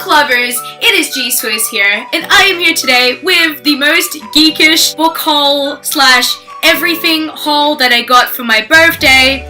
book lovers, it is G-Swizz here, and I am here today with the most geekish book haul / everything haul that I got for my birthday.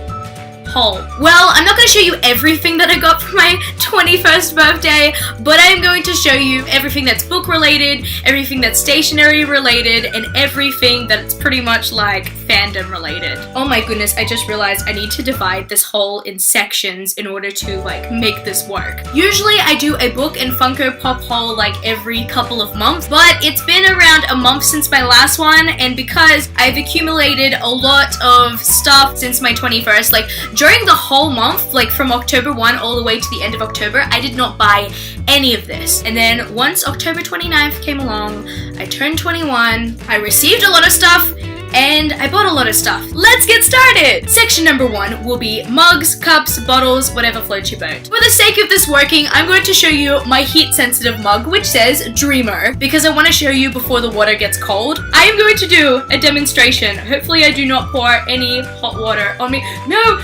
Well, I'm not going to show you everything that I got for my 21st birthday, but I am going to show you everything that's book related, everything that's stationery related, and everything that's pretty much like fandom related. Oh my goodness, I just realized I need to divide this haul in sections in order to like make this work. Usually I do a book and Funko Pop haul like every couple of months, but it's been around a month since my last one, and because I've accumulated a lot of stuff since my 21st, like during the whole month, like from October 1 all the way to the end of October, I did not buy any of this. And then once October 29th came along, I turned 21, I received a lot of stuff, and I bought a lot of stuff. Let's get started! Section number 1 will be mugs, cups, bottles, whatever floats your boat. For the sake of this working, I'm going to show you my heat-sensitive mug, which says Dreamer, because I want to show you before the water gets cold. I am going to do a demonstration. Hopefully I do not pour any hot water on me. No,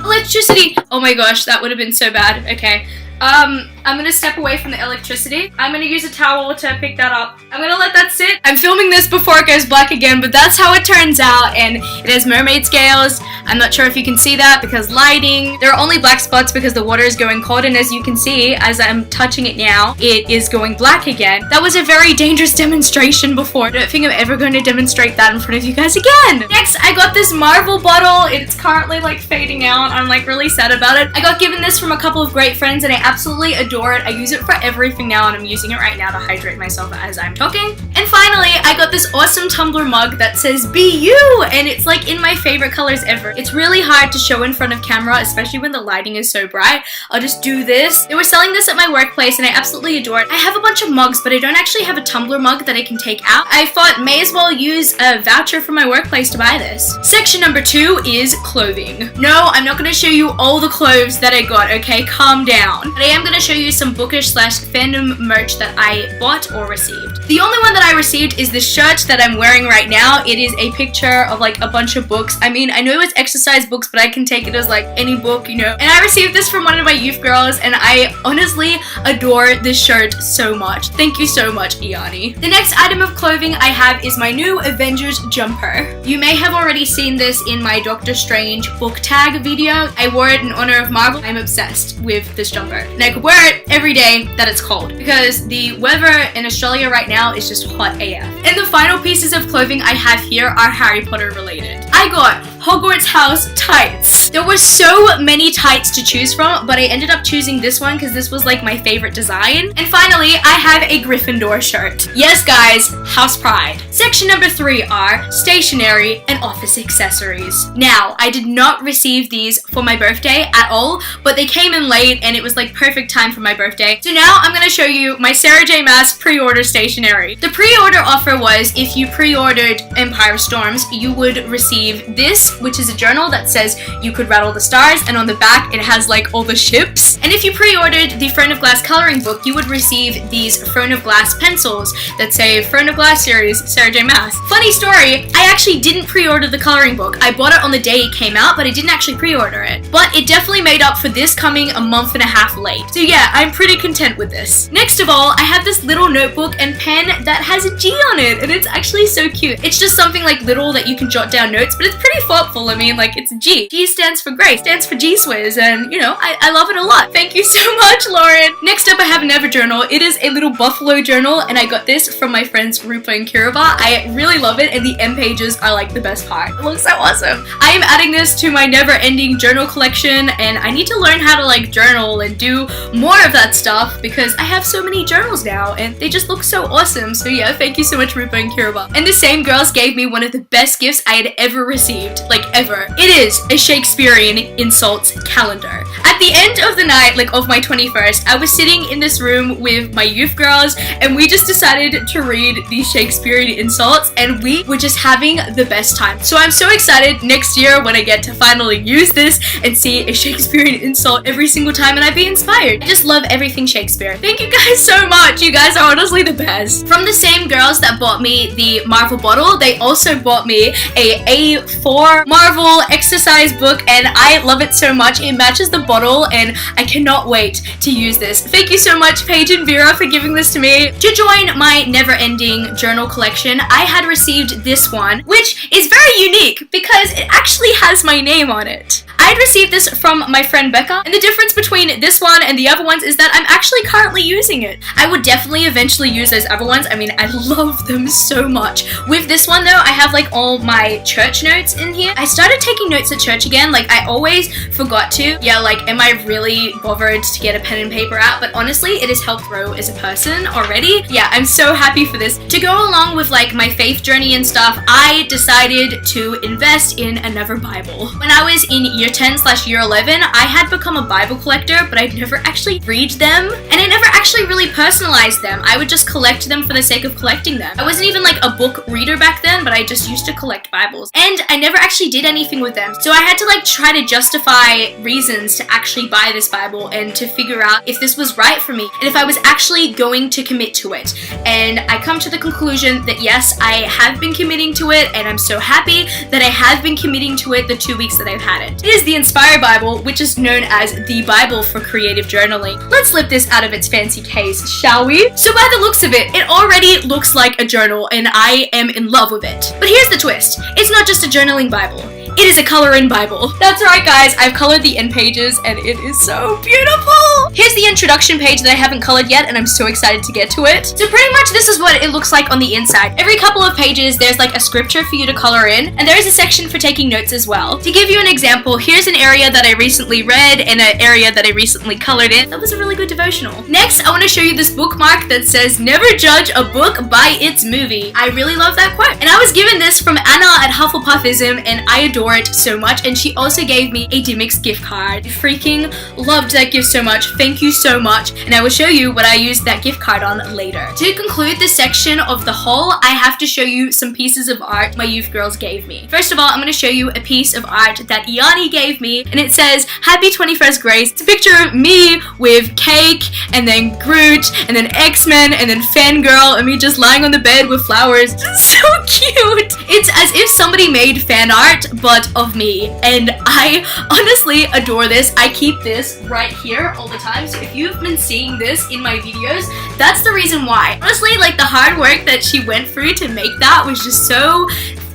electricity! Oh my gosh, that would have been so bad. Okay. I'm gonna step away from the electricity. I'm gonna use a towel to pick that up. I'm gonna let that sit. I'm filming this before it goes black again, but that's how it turns out, and it has mermaid scales. I'm not sure if you can see that because lighting. There are only black spots because the water is going cold, and as you can see, as I'm touching it now, it is going black again. That was a very dangerous demonstration before. I don't think I'm ever going to demonstrate that in front of you guys again. Next, I got this Marvel bottle. It's currently like fading out. I'm like really sad about it. I got given this from a couple of great friends, and I absolutely adore it. I use it for everything now, and I'm using it right now to hydrate myself as I'm talking. And finally, I got this awesome tumbler mug that says Be You, and it's like in my favorite colors ever. It's really hard to show in front of camera, especially when the lighting is so bright. I'll just do this. They were selling this at my workplace, and I absolutely adore it. I have a bunch of mugs, but I don't actually have a tumbler mug that I can take out. I thought may as well use a voucher from my workplace to buy this. Section number 2 is clothing. No, I'm not going to show you all the clothes that I got, okay? Calm down. But I am going to show you some bookish / fandom merch that I bought or received. The only one that I received is this shirt that I'm wearing right now. It is a picture of like a bunch of books. I mean, I know it's exercise books, but I can take it as like any book, you know. And I received this from one of my youth girls, and I honestly adore this shirt so much. Thank you so much, Iani. The next item of clothing I have is my new Avengers jumper. You may have already seen this in my Doctor Strange book tag video. I wore it in honor of Marvel. I'm obsessed with this jumper, and I could wear it every day that it's cold because the weather in Australia right now is just hot AF. And the final pieces of clothing I have here are Harry Potter related. I got Hogwarts House tights. There were so many tights to choose from, but I ended up choosing this one because this was like my favorite design. And finally, I have a Gryffindor shirt. Yes guys, house pride. Section number 3 are stationery and office accessories. Now, I did not receive these for my birthday at all, but they came in late and it was like perfect time for my birthday. So now I'm going to show you my Sarah J. Maas pre-order stationery. The pre-order offer was if you pre-ordered Empire Storms, you would receive this, which is a journal that says you could rattle the stars, and on the back it has like all the ships. And if you pre-ordered the Throne of Glass coloring book, you would receive these Throne of Glass pencils that say Throne of Glass series, Sarah J. Maas. Funny story, I actually didn't pre-order the coloring book. I bought it on the day it came out, but I didn't actually pre-order it. But it definitely made up for this coming a month and a half late. So yeah, I'm pretty content with this. Next of all, I have this little notebook and pen that has a G on it, and it's actually so cute. It's just something like little that you can jot down notes, but it's pretty thoughtful. I mean, like, it's a G. G stands for great, stands for G-Swizz, and you know, I love it a lot. Thank you so much, Lauren. Next up, I have another journal. It is a little buffalo journal, and I got this from my friends Rupa and Kirava. I really love it, and the M pages are like the best part. It looks so awesome. I am adding this to my never-ending journal collection, and I need to learn how to like journal and do more of that stuff because I have so many journals now, and they just look so awesome. So yeah, thank you so much, Rupa and Kirava. And the same girls gave me one of the best gifts I had ever received, like ever. It is a Shakespearean insults calendar. At the end of the night, like of my 21st, I was sitting in this room with my youth girls, and we just decided to read these Shakespearean insults, and we were just having the best time. So I'm so excited next year when I get to finally use this and see a Shakespearean insult every single time, and I'd be inspired. I just love everything Shakespeare. Thank you guys so much. You guys are honestly the best. From the same girls that bought me the Marvel bottle, they also bought me a A4 more Marvel exercise book, and I love it so much. It matches the bottle, and I cannot wait to use this. Thank you so much, Paige and Vera, for giving this to me. To join my never-ending journal collection, I had received this one, which is very unique because it actually has my name on it. I had received this from my friend Becca, and the difference between this one and the other ones is that I'm actually currently using it. I would definitely eventually use those other ones. I mean, I love them so much. With this one though, I have like all my church notes in here. I started taking notes at church again, like I always forgot to. Yeah, like am I really bothered to get a pen and paper out? But honestly, it has helped grow as a person already. Yeah, I'm so happy for this. To go along with like my faith journey and stuff, I decided to invest in another Bible. When I was in year 10/year 11, I had become a Bible collector, but I'd never actually read them, and I never actually really personalized them. I would just collect them for the sake of collecting them. I wasn't even like a book reader back then, but I just used to collect Bibles, and I never actually did anything with them. So I had to like try to justify reasons to actually buy this Bible and to figure out if this was right for me and if I was actually going to commit to it. And I come to the conclusion that yes, I have been committing to it, and I'm so happy that I have been committing to it the 2 weeks that I've had it. It is the Inspire Bible, which is known as the Bible for creative journaling. Let's slip this out of its fancy case, shall we? So by the looks of it, it already looks like a journal, and I am in love with it. But here's the twist. It's not just a journaling Bible. It is a color-in Bible. That's right, guys. I've colored the end pages, and it is so beautiful. Here's the introduction page that I haven't colored yet, and I'm so excited to get to it. So pretty much this is what it looks like on the inside. Every couple of pages, there's like a scripture for you to color in, and there is a section for taking notes as well. To give you an example, here's an area that I recently read and an area that I recently colored in. That was a really good devotional. Next, I want to show you this bookmark that says, "Never judge a book by its movie." I really love that quote. And I was given this from Anna at Hufflepuffism, and I adore it so much, and she also gave me a Dimmix gift card. I freaking loved that gift so much. Thank you so much, and I will show you what I used that gift card on later. To conclude this section of the haul, I have to show you some pieces of art my youth girls gave me. First of all, I'm going to show you a piece of art that Iani gave me, and it says, "Happy 21st Grace." It's a picture of me with cake, and then Groot, and then X-Men, and then Fangirl, and me just lying on the bed with flowers. It's so cute! It's as if somebody made fan art, but of me, and I honestly adore this. I keep this right here all the time, so if you've been seeing this in my videos, that's the reason why. Honestly, like the hard work that she went through to make that was just so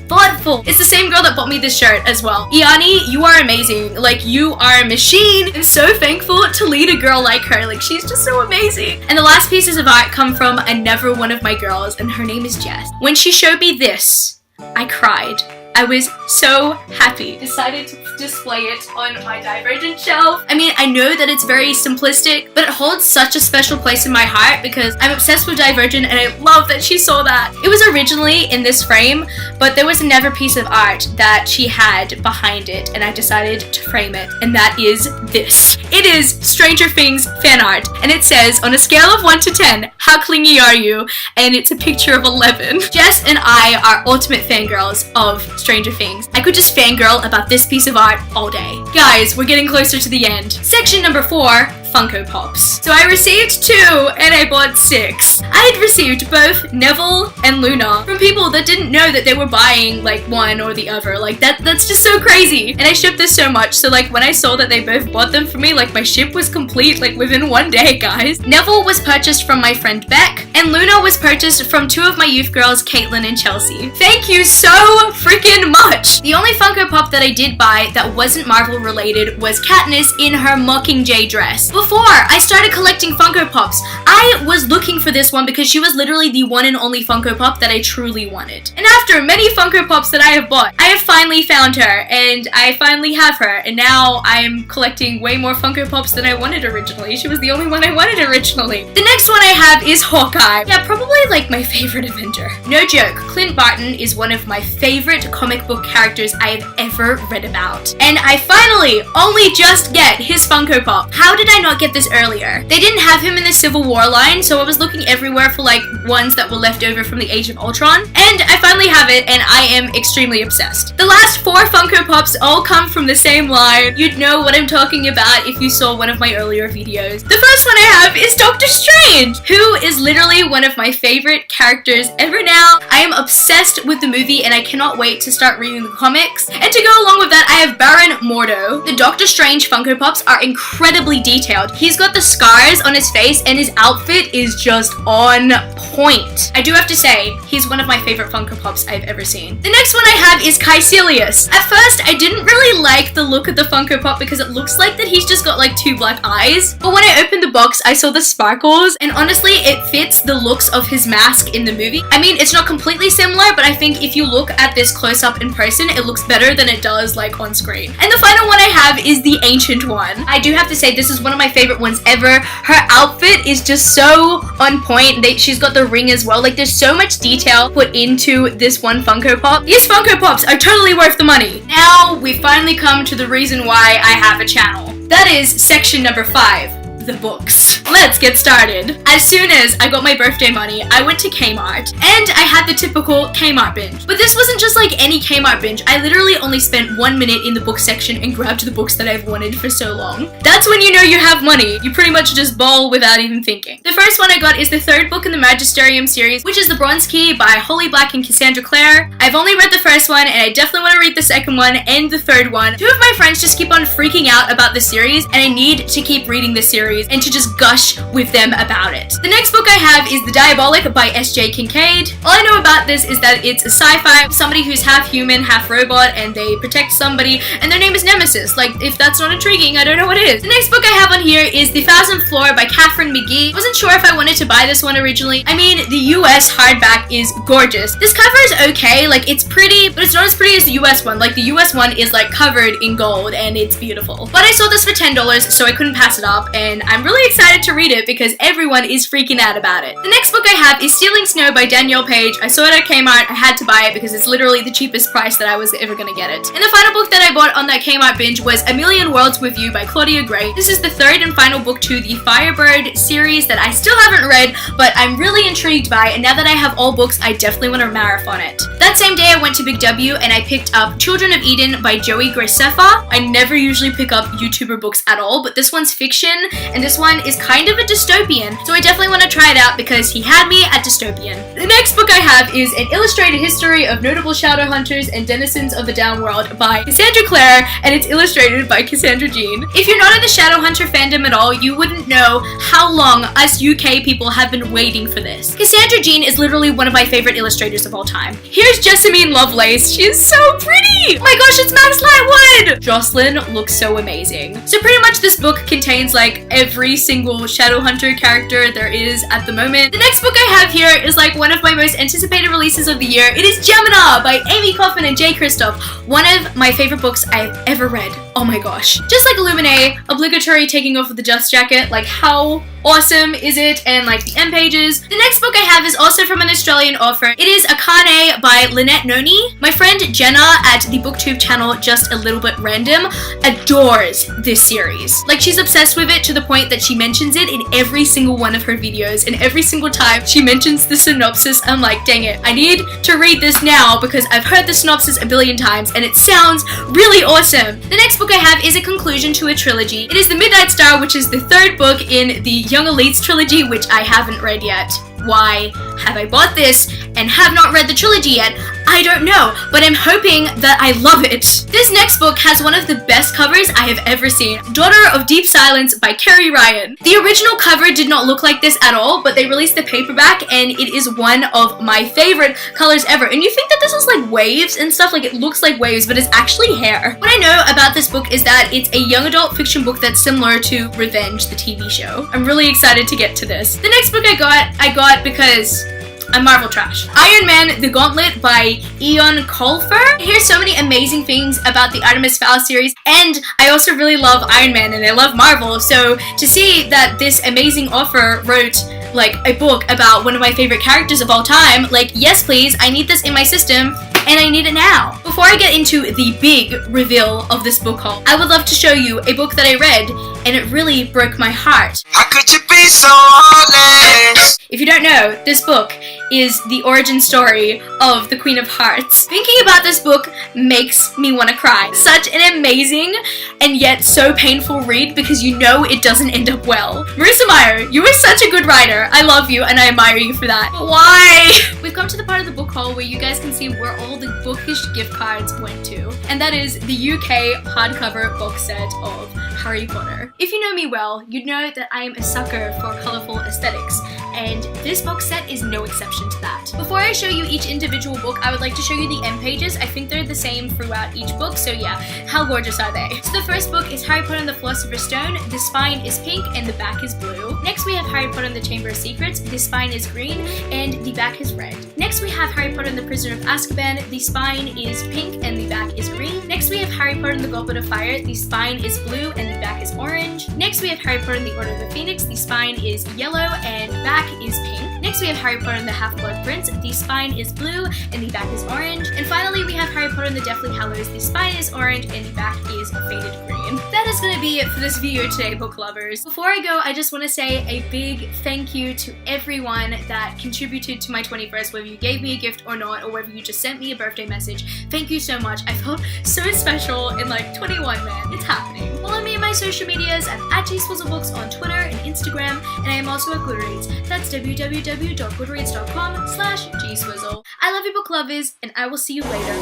thoughtful. It's the same girl that bought me this shirt as well. Iani, you are amazing. Like, you are a machine. I'm so thankful to lead a girl like her. Like, she's just so amazing. And the last pieces of art come from another one of my girls, and her name is Jess. When she showed me this, I cried. I was so happy. Decided to display it on my Divergent shelf. I mean, I know that it's very simplistic, but it holds such a special place in my heart because I'm obsessed with Divergent, and I love that she saw that. It was originally in this frame, but there was another piece of art that she had behind it, and I decided to frame it, and that is this. It is Stranger Things fan art, and it says, "On a scale of 1 to 10, how clingy are you?" And it's a picture of 11. Jess and I are ultimate fangirls of Stranger Things. I could just fangirl about this piece of art all day. Guys, we're getting closer to the end. Section number 4, Funko Pops. So I received 2 and I bought 6. I had received both Neville and Luna from people that didn't know that they were buying like one or the other. Like that's just so crazy. And I shipped this so much, so like when I saw that they both bought them for me, like my ship was complete like within 1 day, guys. Neville was purchased from my friend Beck, and Luna was purchased from 2 of my youth girls, Caitlin and Chelsea. Thank you so freaking much! The only Funko Pop that I did buy that wasn't Marvel related was Katniss in her Mockingjay dress. Before I started collecting Funko Pops, I was looking for this one because she was literally the one and only Funko Pop that I truly wanted. And after many Funko Pops that I have bought, I have finally found her, and I finally have her, and now I'm collecting way more Funko Pops than I wanted originally. She was the only one I wanted originally. The next one I have is Hawkeye. Yeah, probably like my favorite Avenger. No joke, Clint Barton is one of my favorite comic book characters I have ever read about. And I finally only just get his Funko Pop. How did I not get this earlier? They didn't have him in the Civil War line, so I was looking everywhere for like ones that were left over from the Age of Ultron, and I finally have it, and I am extremely obsessed. The last 4 Funko Pops all come from the same line. You'd know what I'm talking about if you saw one of my earlier videos. The first one I have is Doctor Strange! Strange, who is literally one of my favorite characters ever now. I am obsessed with the movie and I cannot wait to start reading the comics. And to go along with that, I have Baron Mordo. The Doctor Strange Funko Pops are incredibly detailed. He's got the scars on his face and his outfit is just on point. I do have to say, he's one of my favorite Funko Pops I've ever seen. The next one I have is Caecilius. At first, I didn't really like the look of the Funko Pop because it looks like that he's just got like two black eyes. But when I opened the box, I saw the sparkles and honestly, it fits the looks of his mask in the movie. I mean, it's not completely similar, but I think if you look at this close up in person, it looks better than it does like on screen. And the final one I have is the Ancient One. I do have to say, this is one of my favorite ones ever. Her outfit is just so on point. She's got the ring as well. Like, there's so much detail put into this one Funko Pop. These Funko Pops are totally worth the money. Now, we finally come to the reason why I have a channel. That is section number 5, the books. Let's get started. As soon as I got my birthday money, I went to Kmart and I had the typical Kmart binge. But this wasn't just like any Kmart binge. I literally only spent 1 minute in the book section and grabbed the books that I've wanted for so long. That's when you know you have money. You pretty much just ball without even thinking. The first one I got is the third book in the Magisterium series, which is The Bronze Key by Holly Black and Cassandra Clare. I've only read the first one and I definitely want to read the second one and the third one. Two of my friends just keep on freaking out about the series and I need to keep reading this series and to just gush with them about it. The next book I have is The Diabolic by S.J. Kincaid. All I know about this is that it's a sci-fi, somebody who's half human, half robot, and they protect somebody, and their name is Nemesis. Like, if that's not intriguing, I don't know what is. The next book I have on here is The Thousandth Floor by Catherine McGee. Wasn't sure if I wanted to buy this one originally. I mean, the US hardback is gorgeous. This cover is okay, like, it's pretty, but it's not as pretty as the US one. Like, the US one is, like, covered in gold, and it's beautiful. But I saw this for $10, so I couldn't pass it up, and I'm really excited to read it because everyone is freaking out about it. The next book I have is Stealing Snow by Danielle Page. I saw it at Kmart. I had to buy it because it's literally the cheapest price that I was ever gonna get it. And the final book that I bought on that Kmart binge was A Million Worlds with You by Claudia Gray. This is the third and final book to the Firebird series that I still haven't read, but I'm really intrigued by, and now that I have all books, I definitely want to marathon it. That same day I went to Big W and I picked up Children of Eden by Joey Graceffa. I never usually pick up YouTuber books at all, but this one's fiction, and this one is kind of a dystopian, so I definitely want to try it out because he had me at dystopian. The next book I have is An Illustrated History of Notable Shadow Hunters and Denizens of the Downworld by Cassandra Clare, and it's illustrated by Cassandra Jean. If you're not in the Shadowhunter fandom at all, you wouldn't know how long us UK people have been waiting for this. Cassandra Jean is literally one of my favorite illustrators of all time. Here's Jessamine Lovelace. She is so pretty! Oh my gosh, it's Max Lightwood! Jocelyn looks so amazing. So pretty much this book contains like every single Shadowhunter character there is at the moment. The next book I have here is like one of my most anticipated releases of the year. It is Gemina by Amy Kaufman and Jay Kristoff. One of my favorite books I've ever read. Oh my gosh. Just like Illuminae, obligatory taking off of the dust jacket, like how awesome is it? And like the end pages. The next book I have is also from an Australian author. It is Akane by Lynette Noni. My friend Jenna at the BookTube channel, Just a Little Bit Random, adores this series. Like, she's obsessed with it to the point that she mentions it in every single one of her videos, and every single time she mentions the synopsis, I'm like, dang it, I need to read this now because I've heard the synopsis a billion times and it sounds really awesome. The next book I have is a conclusion to a trilogy. It is The Midnight Star, which is the third book in the Young Elites trilogy, which I haven't read yet. Why have I bought this and have not read the trilogy yet? I don't know, but I'm hoping that I love it. This next book has one of the best covers I have ever seen. Daughter of Deep Silence by Carrie Ryan. The original cover did not look like this at all, but they released the paperback and it is one of my favorite colors ever. And you think that this is like waves and stuff, like it looks like waves, but it's actually hair. What I know about this book is that it's a young adult fiction book that's similar to Revenge, the TV show. I'm really excited to get to this. The next book I got because I'm Marvel trash. Iron Man The Gauntlet by Ian Colfer. I hear so many amazing things about the Artemis Fowl series, and I also really love Iron Man and I love Marvel, so to see that this amazing author wrote like a book about one of my favorite characters of all time, like, yes please, I need this in my system and I need it now. Before I get into the big reveal of this book haul, I would love to show you a book that I read and it really broke my heart. How could you be so honest? If you don't know, this book is the origin story of the Queen of Hearts. Thinking about this book makes me want to cry. Such an amazing and yet so painful read because you know it doesn't end up well. Marissa Meyer, you are such a good writer. I love you and I admire you for that. But why? We've come to the part of the book haul where you guys can see where all the bookish gift cards went to. And that is the UK hardcover box set of Harry Potter. If you know me well, you'd know that I am a sucker for colourful aesthetics, and this box set is no exception to that. Before I show you each individual book, I would like to show you the end pages. I think they're the same throughout each book, so yeah, how gorgeous are they? So the first book is Harry Potter and the Philosopher's Stone. The spine is pink and the back is blue. Next we have Harry Potter and the Chamber of Secrets. The spine is green and the back is red. Next we have Harry Potter and the Prisoner of Azkaban. The spine is pink and the back is green. Next we have Harry Potter and the Goblet of Fire. The spine is blue and the back is orange. Next we have Harry Potter and the Order of the Phoenix. The spine is yellow and back is pink. Next we have Harry Potter and the Half-Blood Prince. The spine is blue and the back is orange. And finally we have Harry Potter and the Deathly Hallows. The spine is orange and the back is faded green. That is going to be it for this video today, book lovers. Before I go, I just want to say a big thank you to everyone that contributed to my 21st, whether you gave me a gift or not, or whether you just sent me a birthday message. Thank you so much. I felt so special in like 21, man. It's happening. Follow me on my social medias. I'm at G-Swizzelbooks on Twitter and Instagram, and I am also at Goodreads. That's www.goodreads.com/G-Swizzle. I love you, book lovers, and I will see you later.